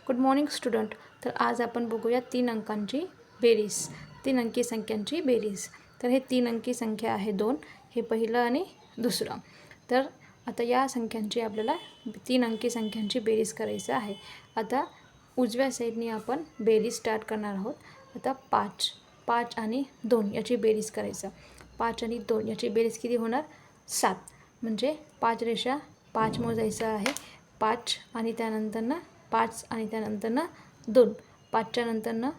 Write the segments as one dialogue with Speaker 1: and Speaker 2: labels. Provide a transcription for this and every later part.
Speaker 1: Good morning student. तर आज आपण बघूया 3 अंकांची बेरीज, 3 अंकी संख्यांची बेरीज. तर हे 3 अंकी संख्या आहे 2, हे पहिलं आणि दुसरं. तर आता या संख्यांची आपल्याला 3 अंकी संख्यांची बेरीज करायचं आहे. आता उजव्या साईडनी आपण बेरीज स्टार्ट करणार आहोत. आता 5 आणि 2 याची बेरीज करायचं. 5 आणि 2 याची बेरीज किती होणार? 7. म्हणजे 5 रेषा 5 मोजायचं आहे. 5 आणि त्यानंतरनं 5 आणि त्यानंतरनं 2. 5च्या नंतरनं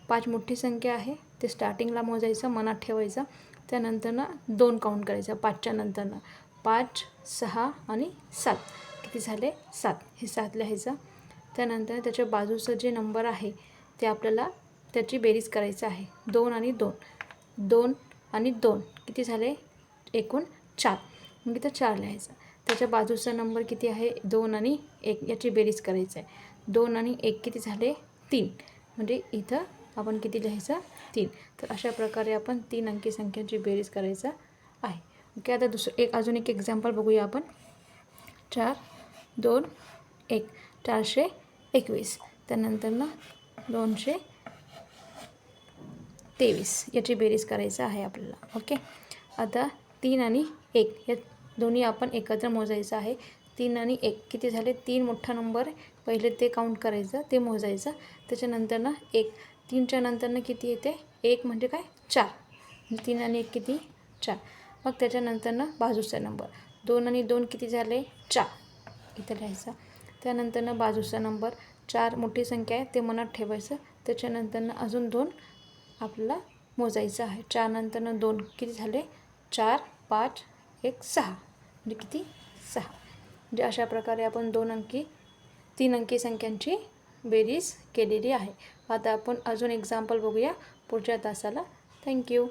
Speaker 1: 5 मोठी संख्या आहे, ते स्टार्टिंगला मोजायचं, मनात ठेवायचं. त्यानंतरनं 2 काउंट करायचं 5च्या नंतरनं. 5, 6 आणि 7 किती झाले? 7. हे 7 लिहायचं. त्यानंतर त्याच्या बाजूचं जे नंबर आहे ते आपल्याला त्याची बेरीज करायचं आहे. 2 आणि 2. 2 आणि 2 किती झाले? एकूण 4. मग इथं 4 लिहायचं. त्याच्या बाजूचा नंबर किती आहे? 2 आणि 1 याची बेरीज करायचं आहे. 2 आणि 1 किती झाले? 3. म्हणजे इथं आपण किती लिहायचं? 3. तर अशा प्रकारे आपण 3 अंकी संख्यांची बेरीज करायचं आहे. ओके. आता अजून एक एक्झाम्पल बघूया आपण. 4, 2, 1 421. त्यानंतरनं 223 याची बेरीज करायचं आहे आपल्याला. ओके. आता 3 आणि 1 या दोन्ही आपण एकत्र मोजायचं आहे. 3 आणि 1 किती झाले? 3 मोठा नंबर पहिले ते काउंट करायचं, ते मोजायचं. त्याच्यानंतरनं 1. 3च्या नंतरनं किती येते? 1 म्हणजे काय? 4. 3 आणि 1 किती? 4. मग त्याच्यानंतरनं बाजूचा नंबर 2 आणि 2 किती झाले? 4. इथं लिहायचं. त्यानंतरनं बाजूचा नंबर 4 मोठी संख्या आहे, ते मनात ठेवायचं. त्याच्यानंतरनं अजून 2 आपल्याला मोजायचं आहे. 4 नंतरनं 2 किती झाले? 4, 5, 1, 6. म्हणजे किती? 6. म्हणजे अशा प्रकारे आपण 3 अंकी संख्यांची बेरीज केलेली आहे. आता आपण अजून एक्झाम्पल बघूया पुढच्या तासाला. थँक्यू.